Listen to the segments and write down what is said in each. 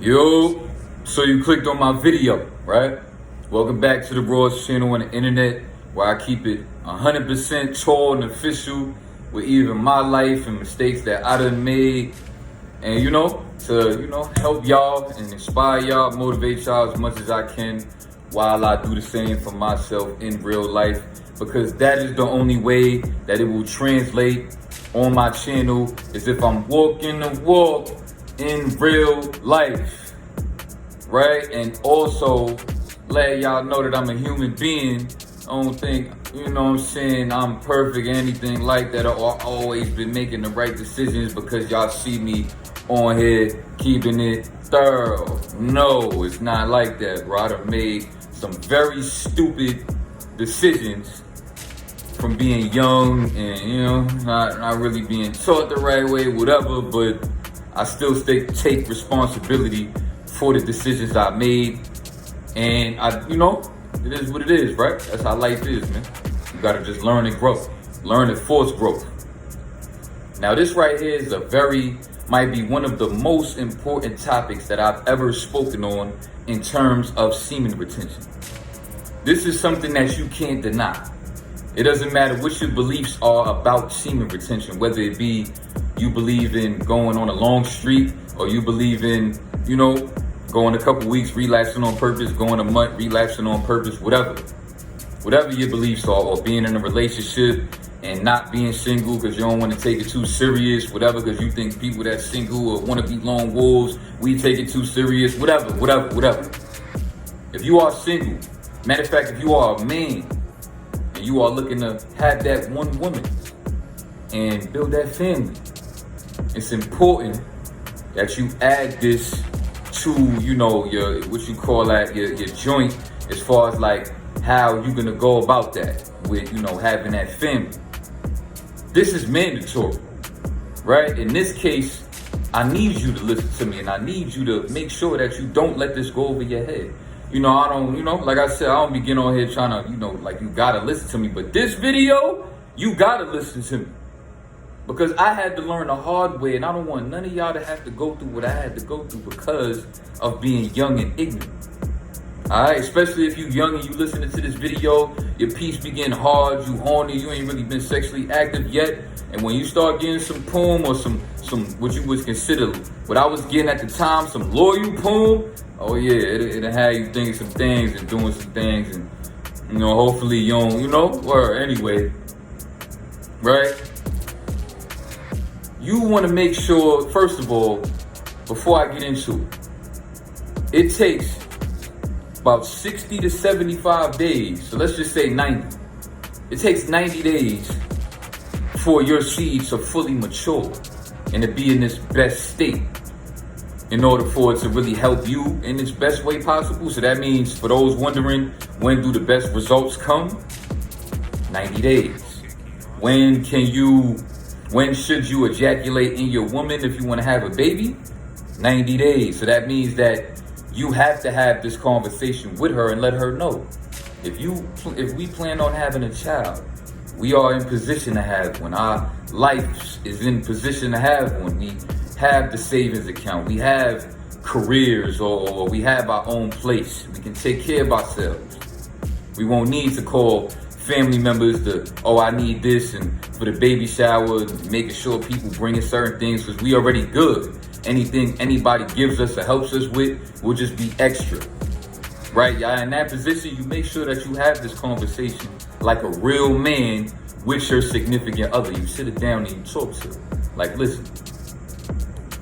Yo, so you clicked on my video, right? Welcome back to the RAWEST channel on the internet, where I keep it 100% raw and official with even my life and mistakes that I done made. And to help y'all and inspire y'all, motivate y'all as much as I can, while I do the same for myself in real life, because that is the only way that it will translate on my channel, is if I'm walking the walk in real life, right? And also let y'all know that I'm a human being. I don't think, I'm perfect or anything like that. I've always been making the right decisions because y'all see me on here keeping it thorough. No, it's not like that, bro. I done made some very stupid decisions from being young and, not really being taught the right way, whatever, but I still take responsibility for the decisions I made. And it is what it is, right? That's how life is, man. You gotta just learn and grow. Learn and force growth. Now this right here is might be one of the most important topics that I've ever spoken on in terms of semen retention. This is something that you can't deny. It doesn't matter what your beliefs are about semen retention, whether it be you believe in going on a long streak, or you believe in, going a couple weeks, relapsing on purpose, going a month, relapsing on purpose, whatever your beliefs are, or being in a relationship and not being single because you don't want to take it too serious, whatever, because you think people that's single or want to be lone wolves, we take it too serious, whatever. If you are single, matter of fact, if you are a man and you are looking to have that one woman and build that family, it's important that you add this to, your, what you call that, your joint, as far as like how you're gonna go about that with, having that family. This is mandatory, right? In this case, I need you to listen to me, and I need you to make sure that you don't let this go over your head. I don't, like I said, I don't begin on here trying to, like you gotta listen to me, but this video, you gotta listen to me. Because I had to learn the hard way, and I don't want none of y'all to have to go through what I had to go through because of being young and ignorant. Alright, especially if you young and you listening to this video, your piece be getting hard, you horny, you ain't really been sexually active yet. And when you start getting some poom or some what you would consider, what I was getting at the time, some loyal poom, oh yeah, it'll have you thinking some things and doing some things, and hopefully you don't, or anyway, right? You want to make sure, first of all, before I get into it, it takes about 60 to 75 days. So let's just say 90. It takes 90 days for your seed to fully mature and to be in this best state in order for it to really help you in its best way possible. So that means, for those wondering, when do the best results come? 90 days. When should you ejaculate in your woman if you want to have a baby? 90 days. So that means that you have to have this conversation with her and let her know. If we plan on having a child, we are in position to have one. Our life is in position to have one. We have the savings account. We have careers, or we have our own place. We can take care of ourselves. We won't need to call family members I need this, and for the baby shower, making sure people bringing certain things, because we already good. Anything anybody gives us or helps us with will just be extra, right? Y'all in that position, you make sure that you have this conversation like a real man with your significant other. You sit it down and you talk to her. Like, listen,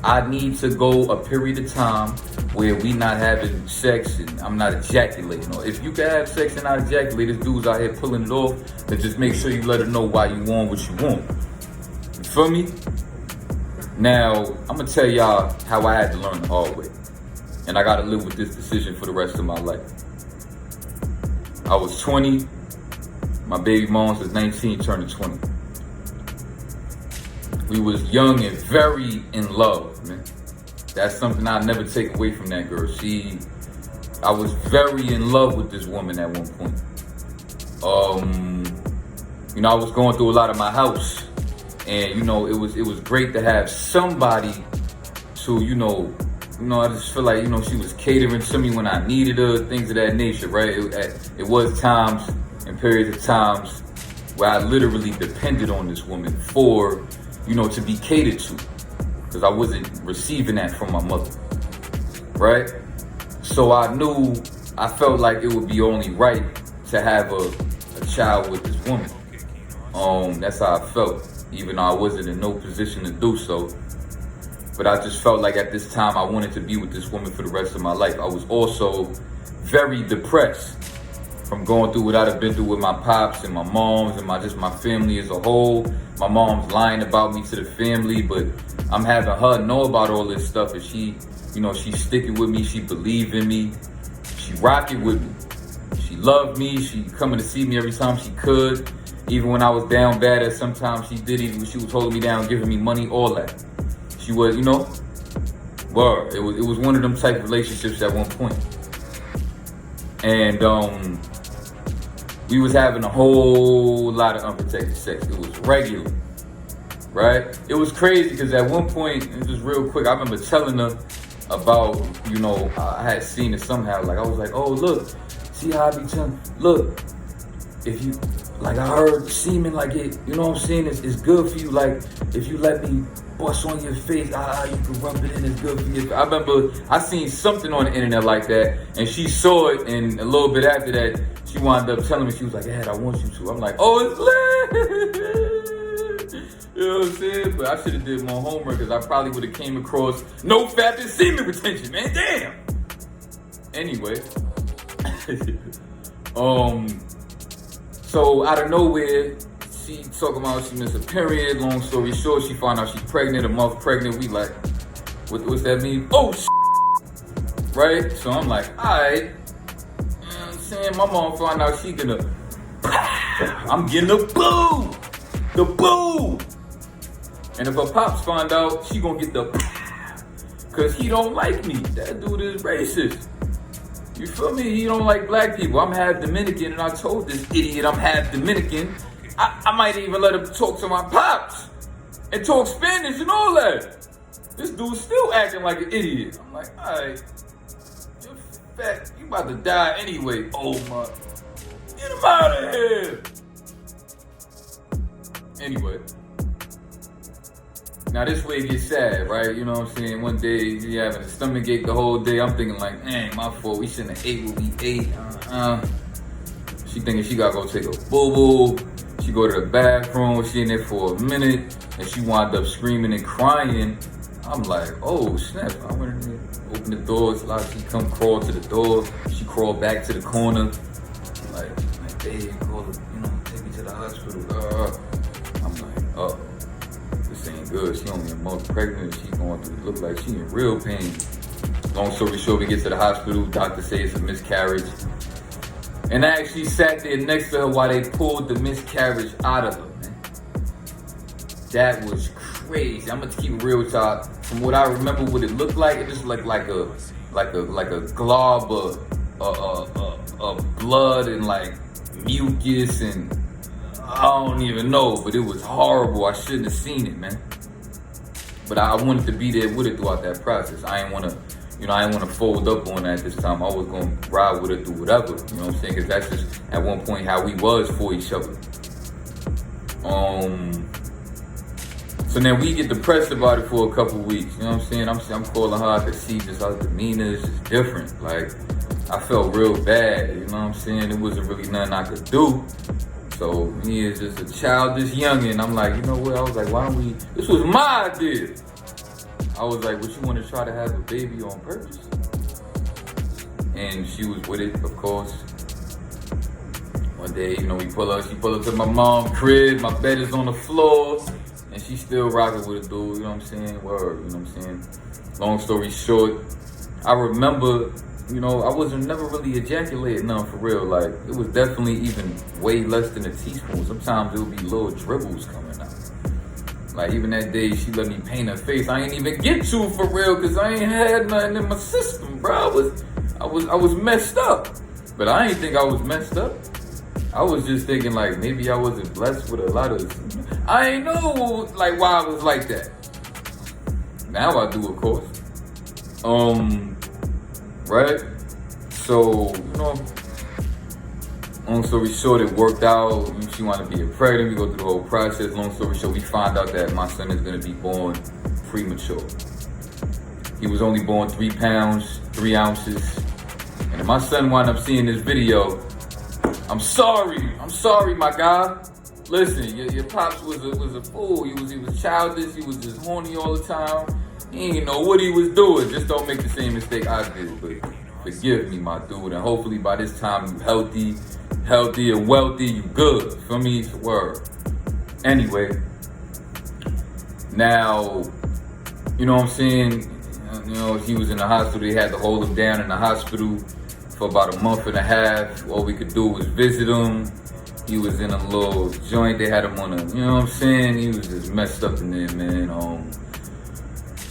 I need to go a period of time where we not having sex and I'm not ejaculating. Or if you can have sex and not ejaculate, this dude's out here pulling it off, then just make sure you let her know why you want what you want. You feel me? Now, I'm gonna tell y'all how I had to learn the hard way. And I gotta live with this decision for the rest of my life. I was 20, my baby mom was 19, turning 20. We was young and very in love, man. That's something I'll never take away from that girl. I was very in love with this woman at one point. I was going through a lot of my house, and it was great to have somebody to I just feel like, she was catering to me when I needed her, things of that nature, right? It was times and periods of times where I literally depended on this woman for, to be catered to, because I wasn't receiving that from my mother, right? So I felt like it would be only right to have a child with this woman. That's how I felt, even though I wasn't in no position to do so. But I just felt like at this time I wanted to be with this woman for the rest of my life. I was also very depressed from going through what I'd have been through with my pops and my moms and my family as a whole. My mom's lying about me to the family, but I'm having her know about all this stuff, and she's sticking with me, she believed in me, she rocking with me. She loved me, she coming to see me every time she could. Even when I was down bad, at sometimes she did, even when she was holding me down, giving me money, all that. She was, word. It was one of them type of relationships at one point. And we was having a whole lot of unprotected sex. It was regular, right? It was crazy because at one point, and just real quick, I remember telling her about, I had seen it somehow. Like, I was like, oh, look, see how I be telling, look, if you, like, I heard semen, like, it, you know what I'm saying, it's good for you. Like, if you let me bust on your face, you can rub it in, it's good for you. I remember I seen something on the internet like that, and she saw it, and a little bit after that, she wound up telling me, she was like, Dad, I want you to. I'm like, oh, it's lit. You know what I'm saying? But I should have did more homework, because I probably would have came across no fat and semen retention, man, damn. Anyway, so out of nowhere, she talking about she missed a period. Long story short, she found out she's pregnant, a month pregnant. We like, what's that mean? Oh, right? So I'm like, all right. You know what I'm saying? My mom found out she gonna, I'm getting the boo. And if her pops find out, she gonna get the, cause he don't like me. That dude is racist. You feel me? He don't like black people. I'm half Dominican, and I told this idiot I'm half Dominican. I might even let him talk to my pops and talk Spanish and all that. This dude's still acting like an idiot. I'm like, all right, you're fat. You about to die anyway. Oh my, get him out of here. Anyway, now this way it gets sad, right? You know what I'm saying? One day you having a stomach ache the whole day. I'm thinking like, man, my fault. We shouldn't have ate what we ate. She thinking she gotta go take a boo-boo. She go to the bathroom, she in there for a minute, and she wound up screaming and crying. I'm like, oh snap. I went in there, opened the door, it's like she come crawl to the door. She crawled back to the corner. Like babe, call her, take me to the hospital. I'm like, oh, this ain't good. She only a month pregnant, she going through, look like she in real pain. Long story short, we get to the hospital, doctor says it's a miscarriage. And I actually sat there next to her while they pulled the miscarriage out of her, man. That was crazy. I'm gonna keep it real with y'all. From what I remember, what it looked like, it just looked like a glob of blood and like mucus, and I don't even know, but it was horrible. I shouldn't have seen it, man. But I wanted to be there with it throughout that process. I didn't want to fold up on that this time. I was going to ride with it through whatever, you know what I'm saying? Because that's just, at one point, how we was for each other. So then we get depressed about it for a couple weeks, you know what I'm saying? I'm calling her, I could see just her demeanor is just different. Like, I felt real bad, you know what I'm saying? It wasn't really nothing I could do. So me as just a childish youngin', I'm like, you know what? I was like, why don't we, this was my idea. I was like, would you want to try to have a baby on purpose? And she was with it, of course. One day, she pull up to my mom's crib, my bed is on the floor, and she's still rocking with a dude, you know what I'm saying? Word, you know what I'm saying? Long story short, I remember, I wasn't never really ejaculating nothing for real. Like, it was definitely even way less than a teaspoon. Sometimes it would be little dribbles coming out. Like, even that day, she let me paint her face. I ain't even get to for real, because I ain't had nothing in my system, bro. I was messed up. But I ain't think I was messed up. I was just thinking, like, maybe I wasn't blessed with a lot of, I ain't know, like, why I was like that. Now I do, of course. Right? So, long story short, it worked out. She wanted to be pregnant. We go through the whole process. Long story short, we find out that my son is going to be born premature. He was only born 3 pounds, 3 ounces. And if my son wound up seeing this video, I'm sorry, my guy. Listen, your pops was a fool. He was childish. He was just horny all the time. He didn't know what he was doing. Just don't make the same mistake I did. But forgive me, my dude. And hopefully by this time you healthy and wealthy. You good. Feel me? It's a word. Anyway, now, you know what I'm saying? He was in the hospital. They had to hold him down in the hospital for about a month and a half. All we could do was visit him. He was in a little joint. They had him on a, you know what I'm saying? He was just messed up in there, man.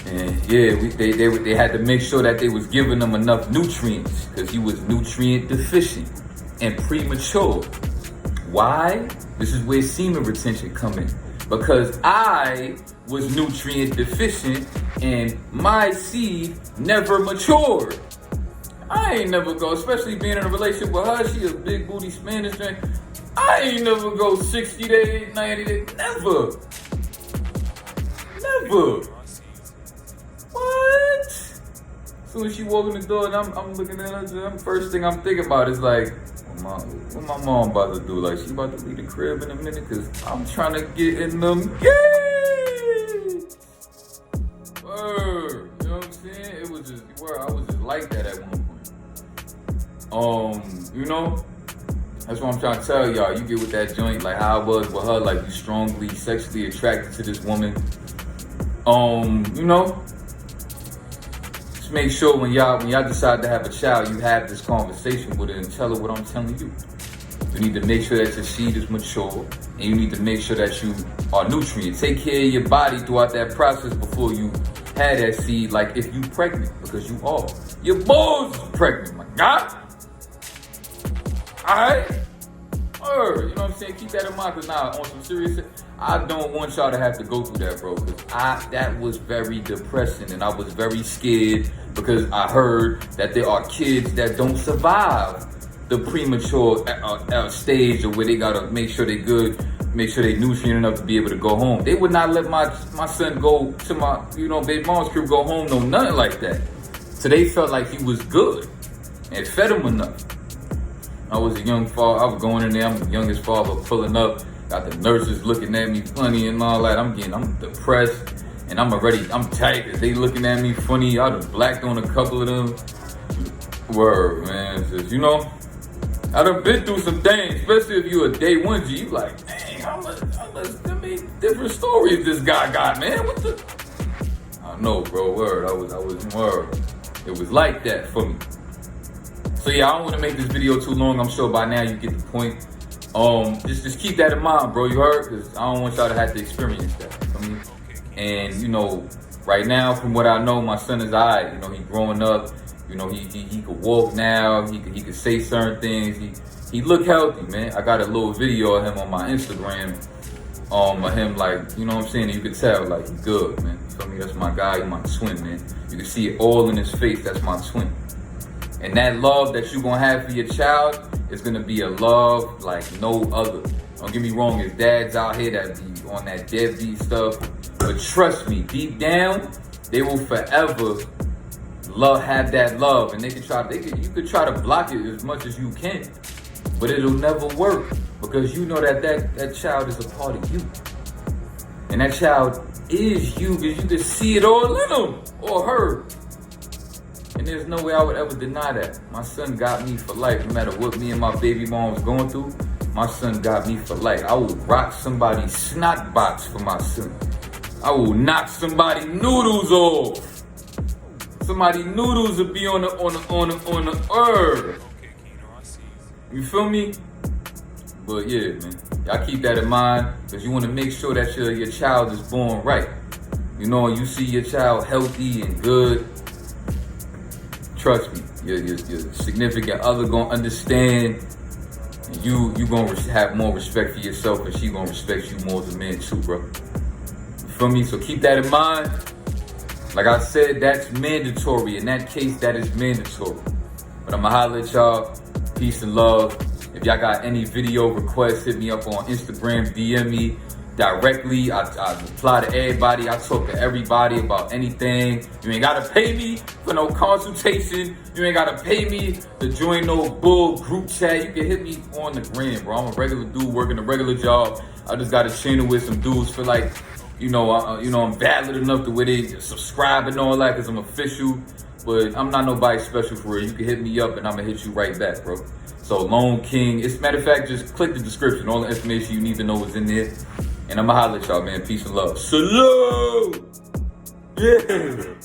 And yeah, they had to make sure that they was giving him enough nutrients because he was nutrient deficient and premature. Why? This is where semen retention come in. Because I was nutrient deficient and my seed never matured. I ain't never go, especially being in a relationship with her. She a big booty Spanish drink. I ain't never go 60 days, 90 days. Never. What? As soon as she walk in the door and I'm looking at her, first thing I'm thinking about is like, what my mom about to do? Like, she about to leave the crib in a minute because I'm trying to get in them gates. Word. You know what I'm saying? It was just, I was just like that at one point. That's what I'm trying to tell y'all. You get with that joint, like how I was with her, like you strongly sexually attracted to this woman. Just make sure when y'all decide to have a child, you have this conversation with her and tell her what I'm telling you. You need to make sure that your seed is mature, and you need to make sure that you are nutrient. Take care of your body throughout that process before you have that seed, like if you pregnant, because you are. Your balls is pregnant, my God. Alright? You know what I'm saying? Keep that in mind, because now, on some serious shit, I don't want y'all to have to go through that, bro, because that was very depressing, and I was very scared because I heard that there are kids that don't survive the premature stage, or where they gotta make sure they good, make sure they nutrient enough to be able to go home. They would not let my son go to my, baby mom's crib, go home, no, nothing like that. So they felt like he was good and fed him enough. I was a young father. I was going in there. I'm the youngest father pulling up. Got the nurses looking at me funny and all that. I'm depressed and I'm tight. They looking at me funny. I done blacked on a couple of them. Word, man. It's just, I done been through some things, especially if you a day one G. You like, dang, how much different stories this guy got, man. What the? I know, bro. Word. I was word. It was like that for me. So yeah, I don't want to make this video too long. I'm sure by now you get the point. Just keep that in mind, bro. You heard? Because I don't want y'all to have to experience that. And right now, from what I know, my son is alright. He growing up. He could walk now. He could say certain things. He look healthy, man. I got a little video of him on my Instagram. Of him, like, you know what I'm saying? You could tell, like, he good, man. You feel me? That's my guy. He's my twin, man. You can see it all in his face. That's my twin. And that love that you're going to have for your child is going to be a love like no other. Don't get me wrong, there's dads out here that be on that deadbeat stuff. But trust me, deep down, they will forever have that love. And you could try to block it as much as you can. But it'll never work. Because you know that child is a part of you. And that child is you, because you can see it all in him or her. And there's no way I would ever deny that. My son got me for life. No matter what me and my baby mom was going through, my son got me for life. I will rock somebody's snot box for my son. I will knock somebody's noodles off. Somebody's noodles will be on the earth. You feel me? But yeah, man. Y'all keep that in mind, because you want to make sure that your child is born right. You see your child healthy and good. Trust me, your significant other gonna understand. And you gonna have more respect for yourself, and she gonna respect you more as a man too, bro. You feel me? So keep that in mind. Like I said, that's mandatory. In that case, that is mandatory. But I'ma holler at y'all. Peace and love. If y'all got any video requests, hit me up on Instagram, DM me directly. I reply to everybody. I talk to everybody about anything. You ain't gotta pay me for no consultation. You ain't gotta pay me to join no bull group chat. You can hit me on the gram, bro. I'm a regular dude working a regular job. I just got a channel with some dudes feel like, I'm valid enough to where they subscribe and all that because I'm official. But I'm not nobody special for real. You can hit me up and I'm gonna hit you right back, bro. So Lone King, it's matter of fact, just click the description. All the information you need to know is in there. And I'ma holler at y'all, man. Peace and love. Salute! Yeah!